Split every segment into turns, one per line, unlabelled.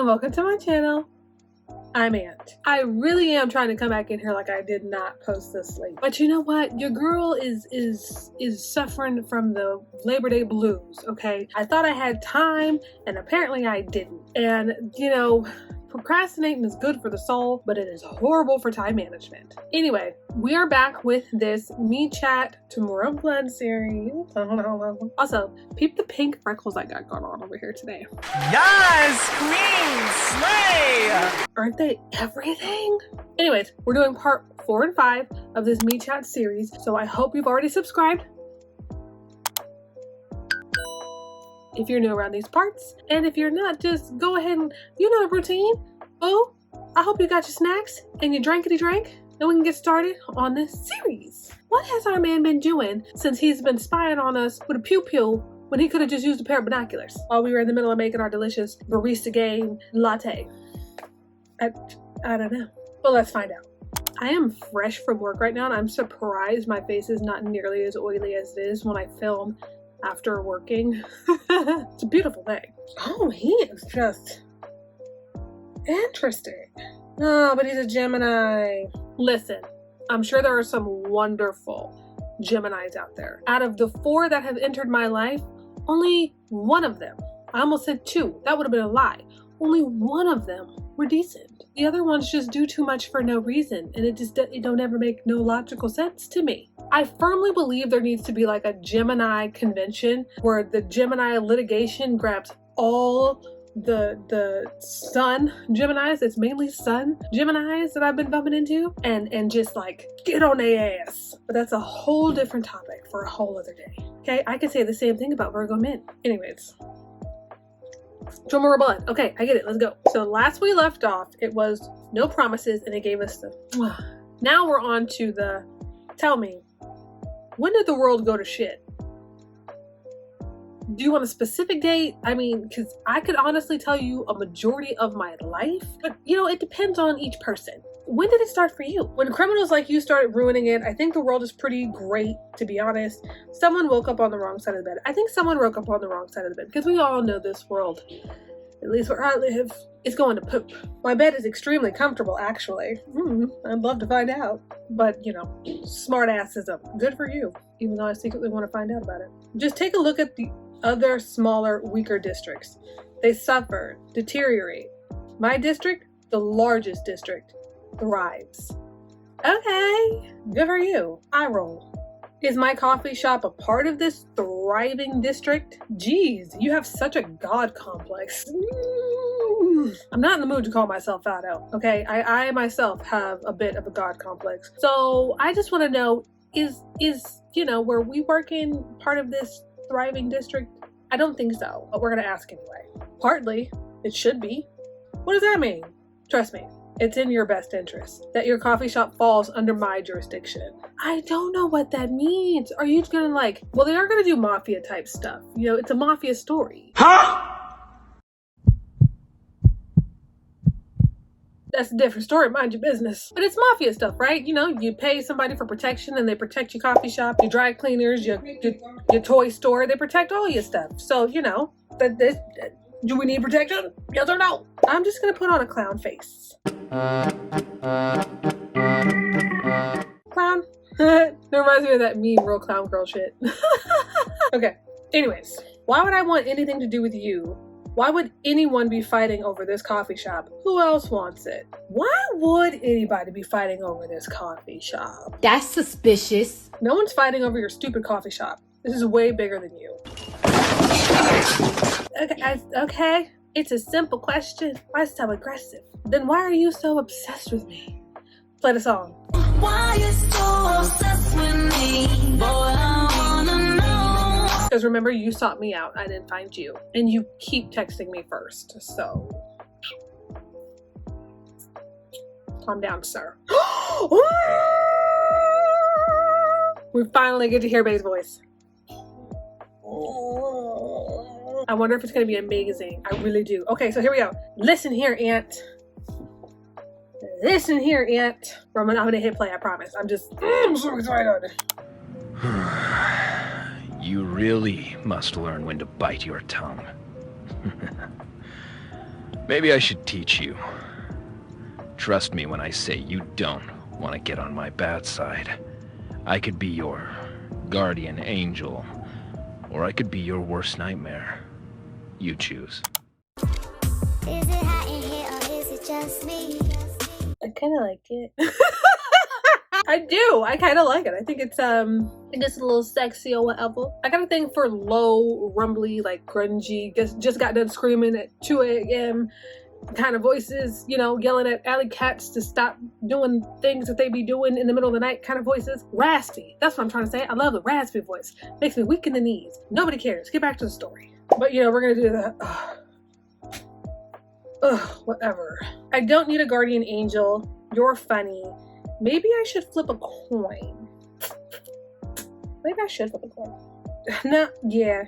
and welcome to my channel. I'm Ant. I really am trying to come back in here like I did not post this late. But you know what? Your girl is suffering from the Labor Day blues, okay? I thought I had time and apparently I didn't. And you know, procrastinating is good for the soul, but it is horrible for time management. Anyway, we are back with this Mechat Tamara Blood Series. Also, peep the pink freckles I got going on over here today.
Yes, queen, slay!
Aren't they everything? Anyways, we're doing part 4 and 5 of this MeChat series, so I hope you've already subscribed if you're new around these parts, and if you're not, just go ahead and, you know the routine. Oh, I hope you got your snacks and your drankety drank, and we can get started on this series. What has our man been doing since he's been spying on us with a pew-pew when he could have just used a pair of binoculars while we were in the middle of making our delicious barista game latte? I don't know. Well, let's find out. I am fresh from work right now, and I'm surprised my face is not nearly as oily as it is when I film after working. It's a beautiful thing. Oh, he is just interesting. Oh, but he's a Gemini. Listen, I'm sure there are some wonderful Geminis out there. Out of the 4 that have entered my life, only one of them, I almost said 2, that would have been a lie. Only one of them were decent. The other ones just do too much for no reason, and it don't ever make no logical sense to me. I firmly believe there needs to be like a Gemini convention where the Gemini litigation grabs all the sun Geminis, it's mainly sun Geminis that I've been bumping into, and just like get on their ass. But that's a whole different topic for a whole other day. Okay, I could say the same thing about Virgo men. Anyways. Tamara Blood. Okay, I get it. Let's go. So last we left off, it was no promises, and it gave us the. Now we're on to the. Tell me, when did the world go to shit? Do you want a specific date? I mean, because I could honestly tell you a majority of my life, but you know, it depends on each person. When did it start for you? When criminals like you started ruining it, I think the world is pretty great, to be honest. Someone woke up on the wrong side of the bed. I think someone woke up on the wrong side of the bed, because we all know this world, at least where I live, is going to poop. My bed is extremely comfortable, actually. I'd love to find out. But, you know, smart assism. Good for you, even though I secretly want to find out about it. Just take a look at the other smaller, weaker districts. They suffer, deteriorate. My district, the largest district, thrives. Okay, good for you. I roll. Is my coffee shop a part of this thriving district? Geez, you have such a god complex. I'm not in the mood to call myself out, okay? I myself have a bit of a god complex. So I just want to know, is you know, where we work in part of this thriving district? I don't think so, but we're gonna ask anyway. Partly, it should be. What does that mean? Trust me, it's in your best interest that your coffee shop falls under my jurisdiction. I don't know what that means. Are you gonna like, well, they are gonna do Mafia type stuff. You know, it's a Mafia story.
Huh?
That's a different story, mind your business. But it's Mafia stuff, right? You know, you pay somebody for protection and they protect your coffee shop, your dry cleaners, your toy store, they protect all your stuff. So, you know, do we need protection? Yes or no? I'm just gonna put on a clown face. Clown? That reminds me of that meme, real clown girl shit. Okay, anyways, why would I want anything to do with you? Why would anyone be fighting over this coffee shop? Who else wants it? Why would anybody be fighting over this coffee shop?
That's suspicious.
No one's fighting over your stupid coffee shop. This is way bigger than you. Okay. It's a simple question. Why so aggressive? Then why are you so obsessed with me? Play the song.
Why you so obsessed with me? Boy, I wanna know.
Because remember, you sought me out. I didn't find you. And you keep texting me first. So calm down, sir. We finally get to hear Bay's voice. I wonder if it's going to be amazing. I really do. Okay, so here we go. Listen here, Ant. Listen here, Ant. I'm gonna hit play, I promise. I'm so excited.
You really must learn when to bite your tongue.
Maybe I should teach you. Trust me when I say you don't want to get on my bad side. I could be your guardian angel, or I could be your worst nightmare. You choose.
Is it hot in here or is it just me?
I kind of like it. I do. I kind of like it. I think it's a little sexy or whatever. I got a thing for low, rumbly, like grungy, just got done screaming at 2 a.m. kind of voices, you know, yelling at alley cats to stop doing things that they be doing in the middle of the night kind of voices. Raspy. That's what I'm trying to say. I love the raspy voice. Makes me weak in the knees. Nobody cares. Get back to the story. But, you know, we're going to do that. Whatever. I don't need a guardian angel. You're funny. Maybe I should flip a coin. Maybe I should flip a coin. No, yeah.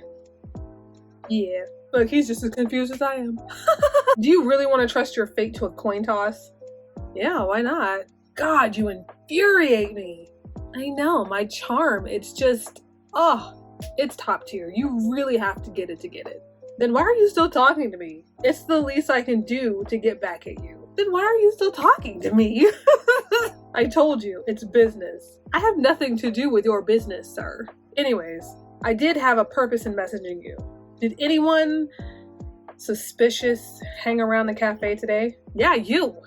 Yeah. Look, he's just as confused as I am. Do you really want to trust your fate to a coin toss? Yeah, why not? God, you infuriate me. I know, my charm. It's just, it's top tier. You really have to get it to get it. Then why are you still talking to me? It's the least I can do to get back at you. Then why are you still talking to me? I told you, it's business. I have nothing to do with your business, sir. Anyways, I did have a purpose in messaging you. Did anyone suspicious hang around the cafe today? Yeah, you.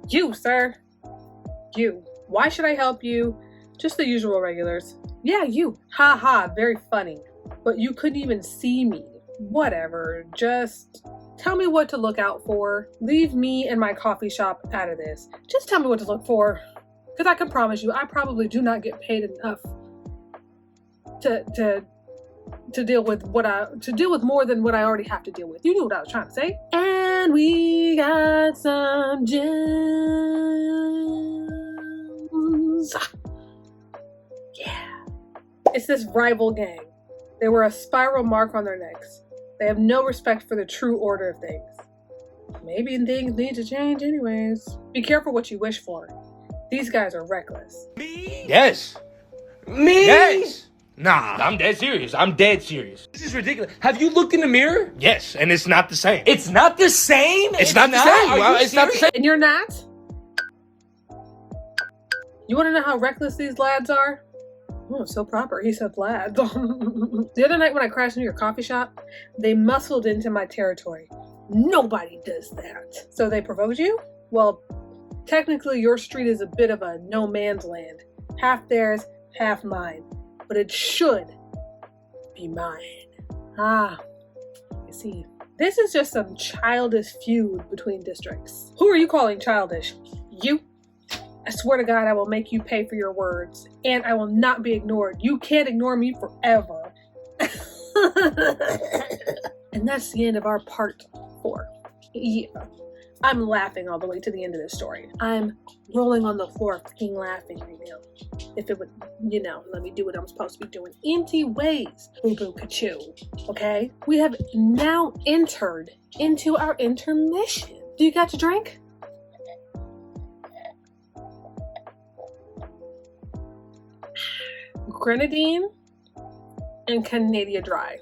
You, sir. You. Why should I help you? Just the usual regulars. Yeah, you. Ha ha, very funny. But you couldn't even see me. Whatever, just tell me what to look out for. Leave me and my coffee shop out of this. Just tell me what to look for. Because I can promise you, I probably do not get paid enough to deal with more than what I already have to deal with. You knew what I was trying to say. And we got some gems. Yeah. It's this rival gang. They wear a spiral mark on their necks. They have no respect for the true order of things. Maybe things need to change anyways. Be careful what you wish for. These guys are reckless.
Me? Yes. Me? Yes. Nah, I'm dead serious. I'm dead serious. This is ridiculous. Have you looked in the mirror? Yes, and it's not the same. It's not the same? It's not the same. Well, it's not the same.
And you're not? You want to know how reckless these lads are? Oh, so proper. He said lads. The other night when I crashed into your coffee shop, they muscled into my territory. Nobody does that. So they provoked you? Well, technically your street is a bit of a no man's land. Half theirs, half mine. But it should be mine. I see. This is just some childish feud between districts. Who are you calling childish? You? I swear to God, I will make you pay for your words. And I will not be ignored. You can't ignore me forever. And that's the end of our part 4. Yeah. I'm laughing all the way to the end of this story. I'm rolling on the floor fucking laughing right now. If it would, let me do what I'm supposed to be doing. Anyways, boo-boo ka-choo, okay? We have now entered into our intermission. Do you got your drink? Grenadine and Canada Dry.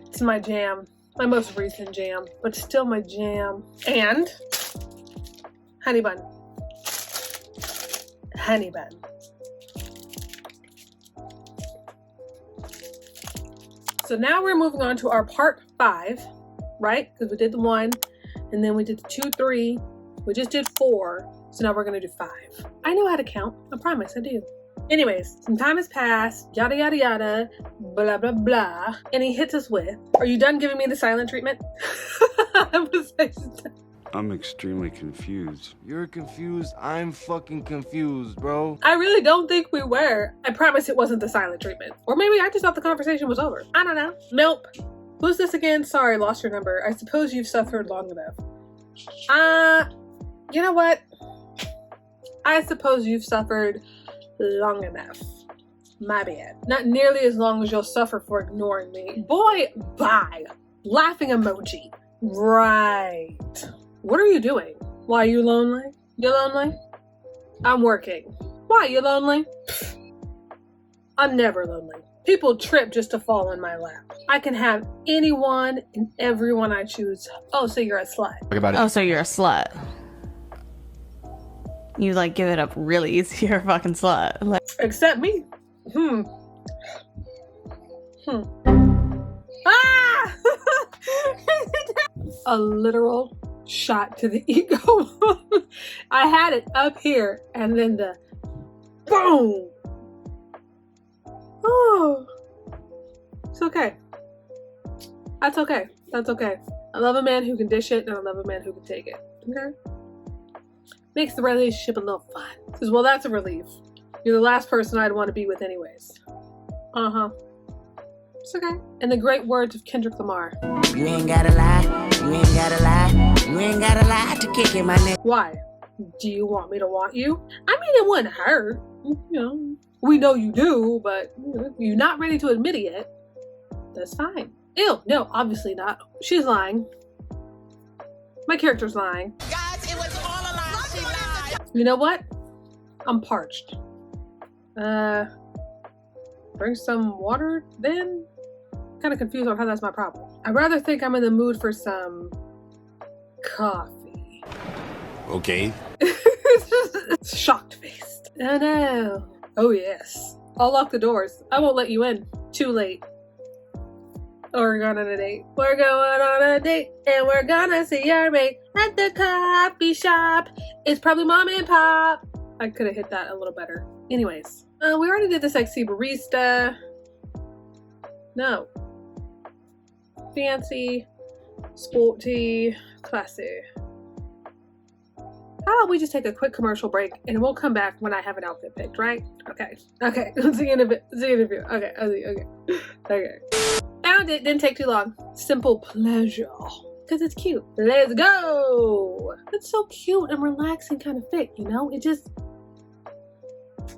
It's my jam. My most recent jam, but still my jam. And honey bun. Honey bun. So now we're moving on to our part 5, right? Because we did the 1, and then we did the 2, 3. We just did 4. So now we're going to do 5. I know how to count. I promise, I do. Anyways, some time has passed, yada yada yada, blah blah blah, and he hits us with, are you done giving me the silent treatment?
I'm extremely confused. You're confused, I'm fucking confused, bro.
I really don't think we were. I promise it wasn't the silent treatment. Or maybe I just thought the conversation was over. I don't know. Nope. Who's this again? Sorry, lost your number. I suppose you've suffered long enough. You know what? I suppose you've suffered long enough. My bad. Not nearly as long as you'll suffer for ignoring me. Boy, bye. Laughing emoji. Right. What are you doing? Why, you lonely? You lonely? I'm working. Why, you lonely? I'm never lonely. People trip just to fall in my lap. I can have anyone and everyone I choose. Oh, so you're a slut.
Oh, so you're a slut. You like give it up really easy. You're a fucking slut. Like,
except me. Ah! A literal shot to the ego. I had it up here and then the boom. Oh, it's okay. That's okay. That's okay. I love a man who can dish it and I love a man who can take it. Okay? Makes the relationship a little fun. Because, well, that's a relief. You're the last person I'd want to be with anyways. It's okay. In the great words of Kendrick Lamar.
You ain't gotta lie. You ain't gotta lie. You ain't gotta lie to kick in my neck.
Why? Do you want me to want you? I mean, it wouldn't hurt. You know, we know you do, but you're not ready to admit it yet. That's fine. Ew, no, obviously not. She's lying. My character's lying.
Guys, it was all a lie. She lied.
You know what? I'm parched. Bring some water then? Kind of confused on how that's my problem. I'd rather think I'm in the mood for some coffee.
Okay.
Shocked faced. Oh no. Oh yes. I'll lock the doors. I won't let you in. Too late. We're going on a date. We're going on a date and we're gonna see our mate at the coffee shop. It's probably mom and pop. I could have hit that a little better. Anyways, we already did the sexy barista. No. Fancy, sporty, classy. How about we just take a quick commercial break and we'll come back when I have an outfit picked, right? Okay. See you in a bit. Okay. Found it. Didn't take too long. Simple pleasure. Because it's cute. Let's go. It's so cute and relaxing kind of fit, you know? It just...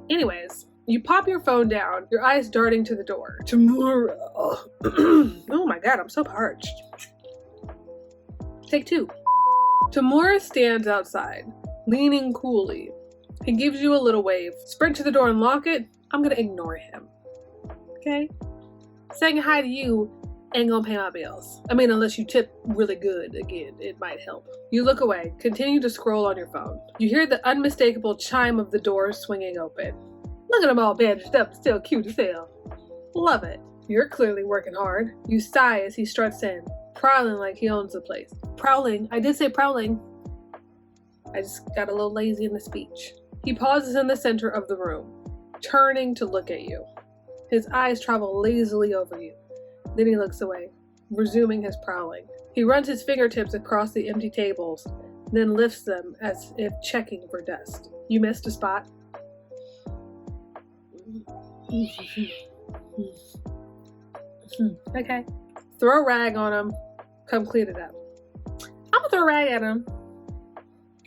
Anyways, you pop your phone down, your eyes darting to the door. Tamura. Oh my god, I'm so parched. Take two. Tamura stands outside, leaning coolly. He gives you a little wave. Sprint to the door and lock it. I'm gonna ignore him. Okay? Saying hi to you ain't gonna pay my bills. I mean, unless you tip really good, again, it might help. You look away, continue to scroll on your phone. You hear the unmistakable chime of the door swinging open. Look at him all bandaged up, still cute as hell. Love it. You're clearly working hard. You sigh as he struts in, prowling like he owns the place. Prowling. I did say prowling. I just got a little lazy in the speech. He pauses in the center of the room, turning to look at you. His eyes travel lazily over you. Then he looks away, resuming his prowling. He runs his fingertips across the empty tables, then lifts them as if checking for dust. You missed a spot. Okay. Throw a rag on him. Come clean it up. I'm gonna throw a rag at him.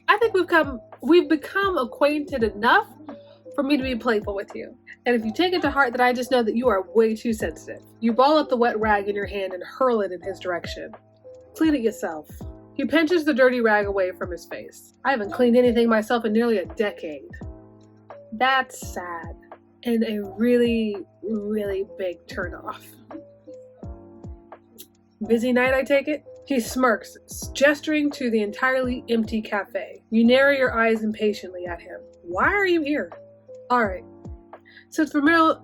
I think we've become acquainted enough for me to be playful with you. And if you take it to heart that I just know that you are way too sensitive, you ball up the wet rag in your hand and hurl it in his direction. Clean it yourself. He pinches the dirty rag away from his face. I haven't cleaned anything myself in nearly a decade. That's sad. And a really, really big turnoff. Busy night, I take it? He smirks, gesturing to the entirely empty cafe. You narrow your eyes impatiently at him. Why are you here? Alright. Since formalities.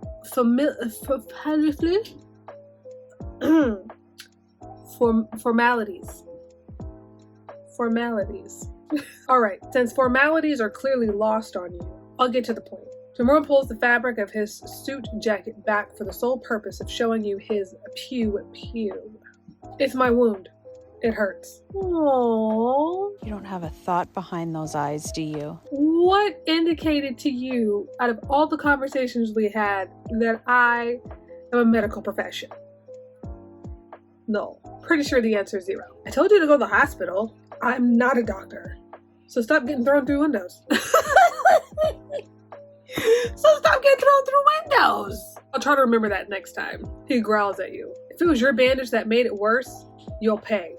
Alright, since formalities are clearly lost on you, I'll get to the point. Tamura pulls the fabric of his suit jacket back for the sole purpose of showing you his pew. It's my wound. It hurts. Aww.
you don't have a thought behind those eyes, do you?
What indicated to you, out of all the conversations we had, that I am a medical profession? No. Pretty sure the answer is 0. I told you to go to the hospital. I'm not a doctor. So stop getting thrown through windows. I'll try to remember that next time. He growls at you. If it was your bandage that made it worse, you'll pay.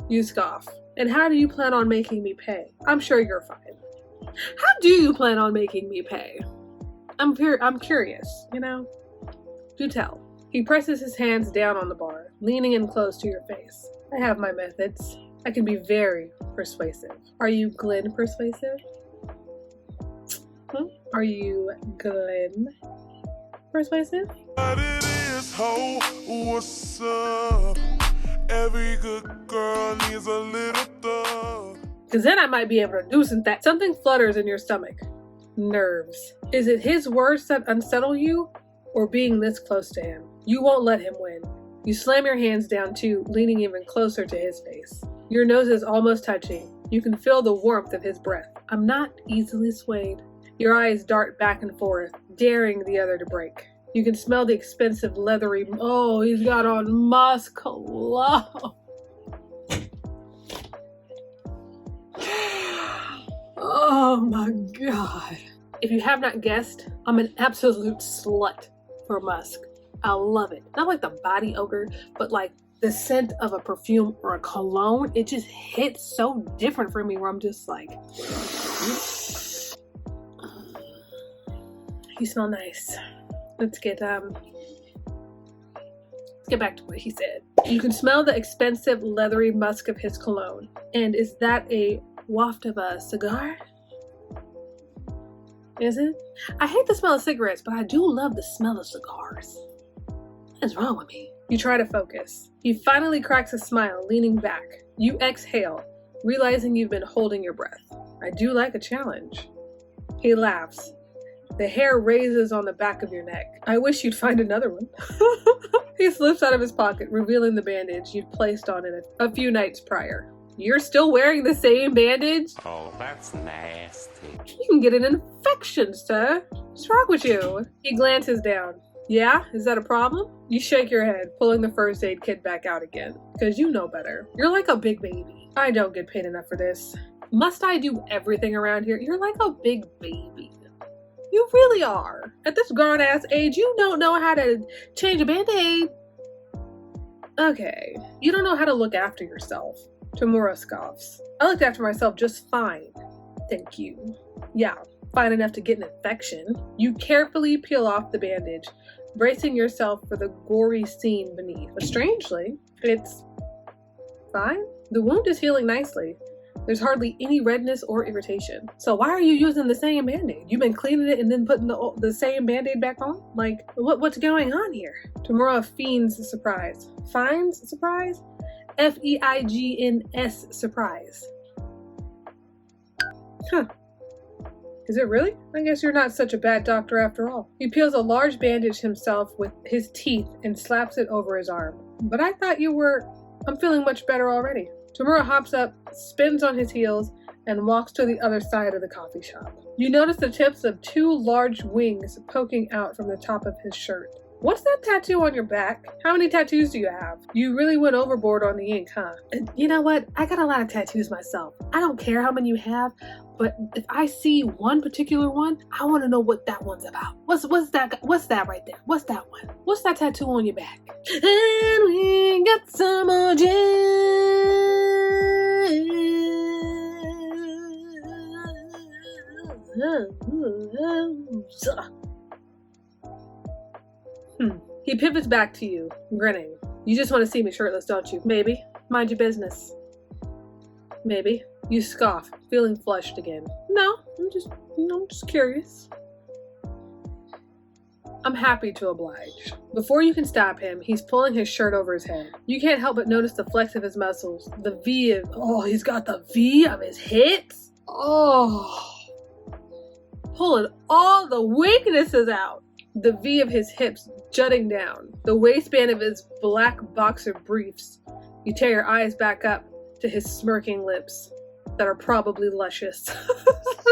You scoff. And how do you plan on making me pay? I'm sure you're fine. How do you plan on making me pay? I'm curious, you know? Do tell. He presses his hands down on the bar, leaning in close to your face. I have my methods. I can be very persuasive. Are you Glenn persuasive? Are you Glenn persuasive?
What it is, ho, what's up? Every good girl needs a little thug.
Because then I might be able to do something flutters in your stomach. Nerves. Is it his words that unsettle you, or being this close to him? You won't let him win. You slam your hands down too, leaning even closer to his face. Your nose is almost touching. You can feel the warmth of his breath. I'm not easily swayed. Your eyes dart back and forth, daring the other to break. You can smell the expensive leathery, oh, he's got on musk cologne. Oh my God. If you have not guessed, I'm an absolute slut for musk. I love it. Not like the body odor, but like the scent of a perfume or a cologne. It just hits so different for me where I'm just like, you smell nice. Let's get back to what he said. You can smell the expensive leathery musk of his cologne. And is that a waft of a cigar? Is it? I hate the smell of cigarettes, but I do love the smell of cigars. What is wrong with me? You try to focus. He finally cracks a smile, leaning back. You exhale, realizing you've been holding your breath. I do like a challenge. He laughs. The hair raises on the back of your neck. I wish you'd find another one. He slips out of his pocket, revealing the bandage you'd placed on it a few nights prior. You're still wearing the same bandage?
Oh, that's nasty.
You can get an infection, sir. What's wrong with you? He glances down. Yeah? Is that a problem? You shake your head, pulling the first aid kit back out again. Because you know better. You're like a big baby. I don't get paid enough for this. Must I do everything around here? You're like a big baby. You really are. At this grown-ass age, you don't know how to change a band-aid. Okay. You don't know how to look after yourself. Tamura scoffs. I looked after myself just fine. Thank you. Yeah, fine enough to get an infection. You carefully peel off the bandage, bracing yourself for the gory scene beneath. But strangely, it's fine. The wound is healing nicely. There's hardly any redness or irritation. So why are you using the same band-aid? You've been cleaning it and then putting the same band-aid back on? Like, what's going on here? Tamura feigns surprise. Finds surprise? F-E-I-G-N-S surprise. Huh. Is it really? I guess you're not such a bad doctor after all. He peels a large bandage himself with his teeth and slaps it over his arm. But I thought you were... I'm feeling much better already. Tamura hops up, spins on his heels, and walks to the other side of the coffee shop. You notice the tips of two large wings poking out from the top of his shirt. What's that tattoo on your back? How many tattoos do you have? You really went overboard on the ink, huh? You know what? I got a lot of tattoos myself. I don't care how many you have, but if I see one particular one, I want to know what that one's about. What's that right there? What's that one? What's that tattoo on your back? And we got some more He pivots back to you, grinning. You just want to see me shirtless, don't you? Maybe. Mind your business. Maybe. You scoff, feeling flushed again. No, I'm just curious. I'm happy to oblige. Before you can stop him, he's pulling his shirt over his head. You can't help but notice the flex of his muscles, the V of, he's got the V of his hips. Pulling all the weaknesses out. The V of his hips jutting down, the waistband of his black boxer briefs. You tear your eyes back up to his smirking lips that are probably luscious.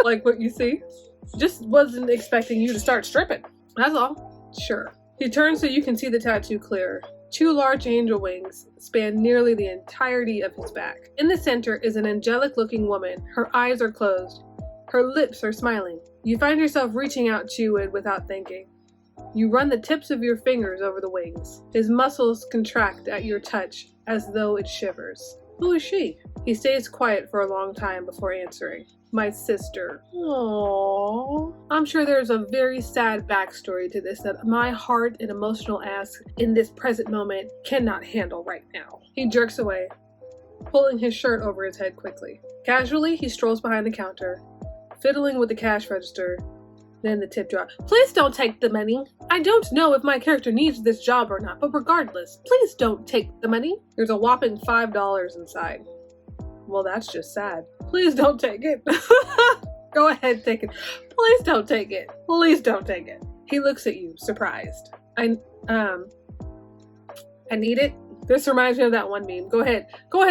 Like what you see? Just wasn't expecting you to start stripping. That's all. Sure. He turns so you can see the tattoo clearer. Two large angel wings span nearly the entirety of his back. In the center is an angelic-looking woman. Her eyes are closed. Her lips are smiling. You find yourself reaching out to it without thinking. You run the tips of your fingers over the wings. His muscles contract at your touch as though it shivers. Who is she? He stays quiet for a long time before answering. My sister. Aww. I'm sure there's a very sad backstory to this that my heart and emotional ass in this present moment cannot handle right now. He jerks away, pulling his shirt over his head quickly. Casually, he strolls behind the counter, fiddling with the cash register, then the tip jar. Please don't take the money. I don't know if my character needs this job or not, but regardless, please don't take the money. There's a whopping $5 inside. Well, that's just sad. Please don't take it. Go ahead, take it. Please don't take it. Please don't take it. He looks at you, surprised. I need it. This reminds me of that one meme. Go ahead,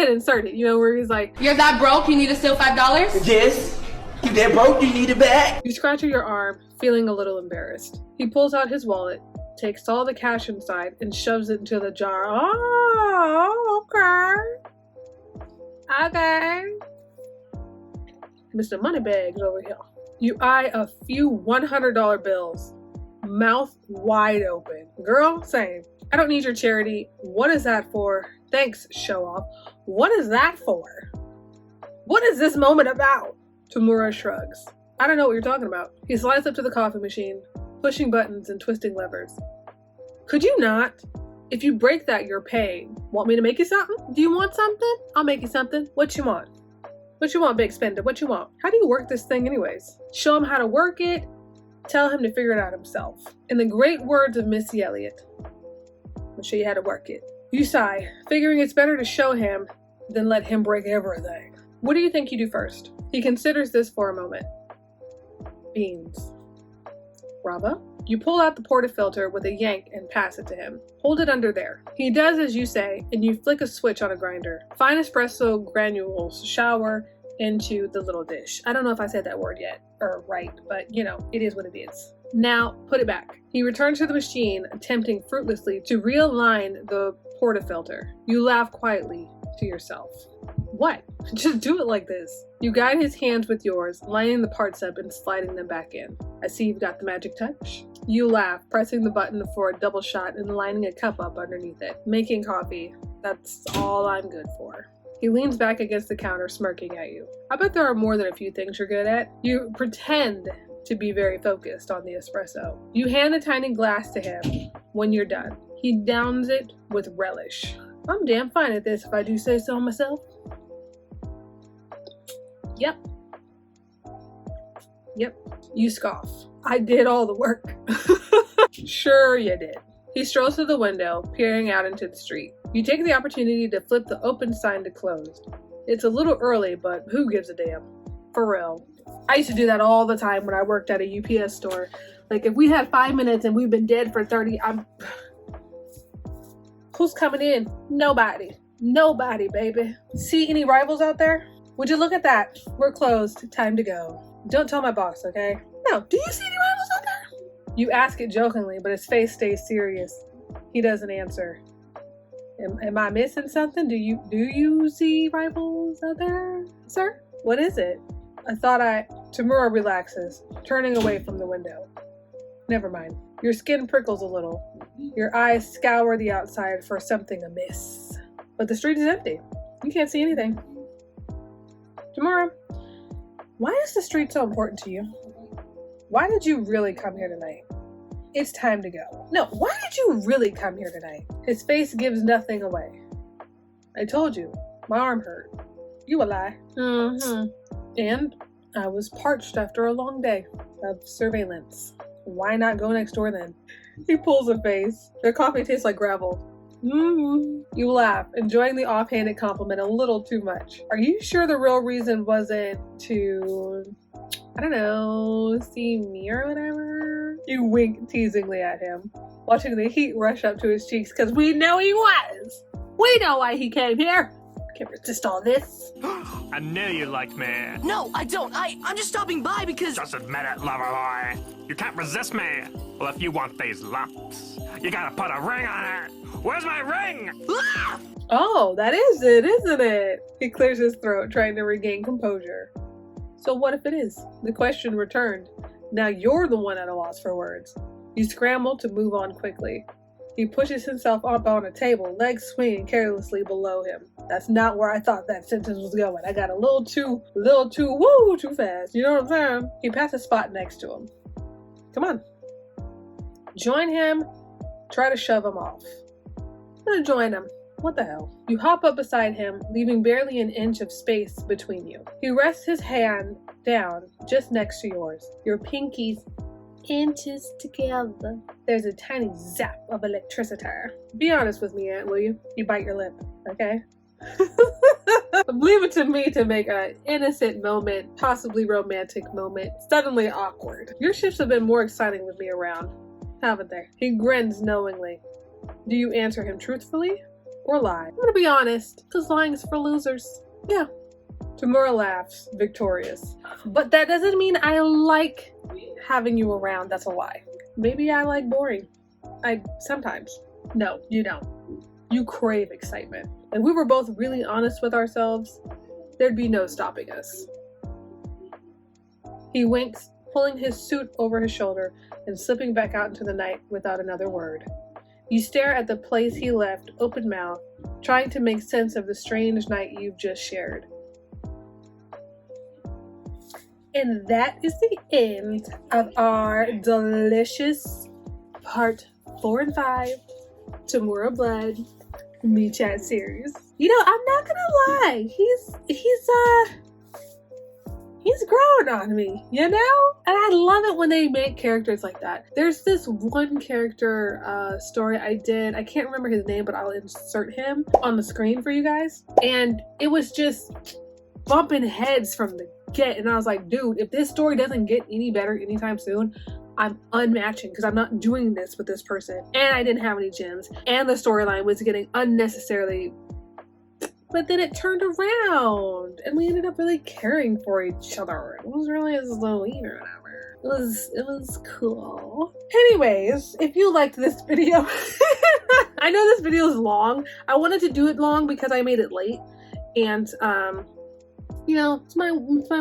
insert it. You know, where he's like,
"You're that broke, you need to steal $5?
Yes. You that broke, you need it back.
You scratch at your arm, feeling a little embarrassed. He pulls out his wallet, takes all the cash inside, and shoves it into the jar. Oh, okay. Okay. Mr. Moneybags over here. You eye a few $100 bills, mouth wide open. Girl, same. I don't need your charity. What is that for? Thanks, show off. What is that for? What is this moment about? Tamura shrugs. I don't know what you're talking about. He slides up to the coffee machine, pushing buttons and twisting levers. Could you not? If you break that, you're paying. Want me to make you something? Do you want something? I'll make you something. What you want? What you want, big spender? What you want? How do you work this thing anyways? Show him how to work it. Tell him to figure it out himself. In the great words of Missy Elliott, I'll show you how to work it. You sigh, figuring it's better to show him than let him break everything. What do you think you do first? He considers this for a moment. Beans. Bravo. You pull out the portafilter with a yank and pass it to him. Hold it under there. He does as you say, and you flick a switch on a grinder. Fine espresso granules shower into the little dish. I don't know if I said that word yet, or right, but you know, it is what it is. Now, put it back. He returns to the machine, attempting fruitlessly to realign the portafilter. You laugh quietly to yourself. What? Just do it like this. You guide his hands with yours, lining the parts up and sliding them back in. I see you've got the magic touch. You laugh, pressing the button for a double shot and lining a cup up underneath it. Making coffee. That's all I'm good for. He leans back against the counter, smirking at you. I bet there are more than a few things you're good at. You pretend to be very focused on the espresso. You hand the tiny glass to him when you're done. He downs it with relish. I'm damn fine at this if I do say so myself. Yep. You scoff. I did all the work. Sure you did. He strolls to the window, peering out into the street. You take the opportunity to flip the open sign to closed. It's a little early, but who gives a damn? For real. I used to do that all the time when I worked at a UPS store. Like, if we had 5 minutes and we've been dead for 30, Who's coming in? Nobody. Nobody, baby. See any rivals out there? Would you look at that? We're closed. Time to go. Don't tell my boss, okay? No. Do you see any rivals out there? You ask it jokingly, but his face stays serious. He doesn't answer. Am I missing something? Do you see rivals out there, sir? What is it? Tamura relaxes, turning away from the window. Never mind. Your skin prickles a little. Your eyes scour the outside for something amiss. But the street is empty. You can't see anything. Tamura, why is the street so important to you? Why did you really come here tonight? It's time to go. No, why did you really come here tonight? His face gives nothing away. I told you, my arm hurt. You a lie. And I was parched after a long day of surveillance. Why not go next door then? He pulls a face. Their coffee tastes like gravel. You laugh, enjoying the offhanded compliment a little too much. Are you sure the real reason wasn't to, I don't know, see me or whatever? You wink teasingly at him, watching the heat rush up to his cheeks because we know he was. We know why he came here. Can't resist all this.
I know you like me.
No, I don't. I'm just stopping by because...
Just admit it, lover boy. You can't resist me. Well, if you want these lumps, you gotta put a ring on it. Where's my ring?
Ah!
Oh, that is it, isn't it? He clears his throat, trying to regain composure. So what if it is? The question returned. Now you're the one at a loss for words. You scramble to move on quickly. He pushes himself up on a table, legs swinging carelessly below him. That's not where I thought that sentence was going. I got a little too fast. You know what I'm saying? He passed a spot next to him. Come on. Join him. Try to shove him off. I'm gonna join him. What the hell? You hop up beside him, leaving barely an inch of space between you. He rests his hand down just next to yours. Your pinkies inches together. There's a tiny zap of electricity. Be honest with me, Aunt, will you? You bite your lip, okay? Leave it to me to make an innocent moment, possibly romantic moment, suddenly awkward. Your shifts have been more exciting with me around, haven't they? He grins knowingly. Do you answer him truthfully or lie? I'm gonna be honest, because lying is for losers. Yeah. Tamura laughs, victorious. But that doesn't mean I like having you around. That's a lie. Maybe I like boring. Sometimes. No, you don't. You crave excitement. If we were both really honest with ourselves, there'd be no stopping us. He winks, pulling his suit over his shoulder and slipping back out into the night without another word. You stare at the place he left, open mouthed, trying to make sense of the strange night you've just shared. And that is the end of our delicious part 4 and 5 Tamara Blood MeChat series. You know, I'm not gonna lie, he's growing on me, you know? And I love it when they make characters like that. There's this one character story I did. I can't remember his name, but I'll insert him on the screen for you guys. And it was just bumping heads from the get. And I was like, dude, if this story doesn't get any better anytime soon, I'm unmatching because I'm not doing this with this person. And I didn't have any gems. And the storyline was getting unnecessarily... But then it turned around and we ended up really caring for each other. It was really sweet or whatever. It was cool. Anyways, if you liked this video, I know this video is long. I wanted to do it long because I made it late. And, you know, it's my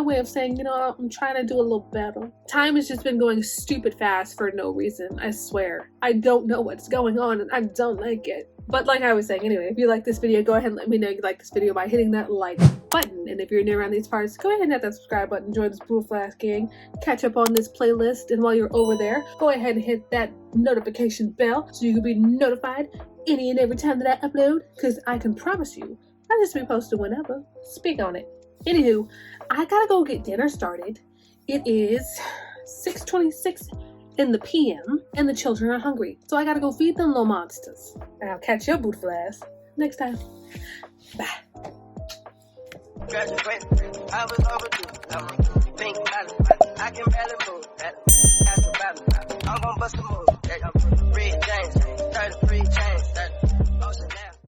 way of saying, you know, I'm trying to do a little better. Time has just been going stupid fast for no reason, I swear. I don't know what's going on and I don't like it. But like I was saying, anyway, if you like this video, go ahead and let me know you like this video by hitting that like button. And if you're new around these parts, go ahead and hit that subscribe button, join this beautiful ass gang, catch up on this playlist. And while you're over there, go ahead and hit that notification bell so you can be notified any and every time that I upload. Because I can promise you, I'll just be posted whenever. Speak on it. Anywho, I gotta go get dinner started. It is 6:26 in the PM and the children are hungry. So I gotta go feed them little monsters. And I'll catch your beautiful ass next time. Bye. I was overdue. Pink I can barely move. I'm gonna bust a move. Red James, 33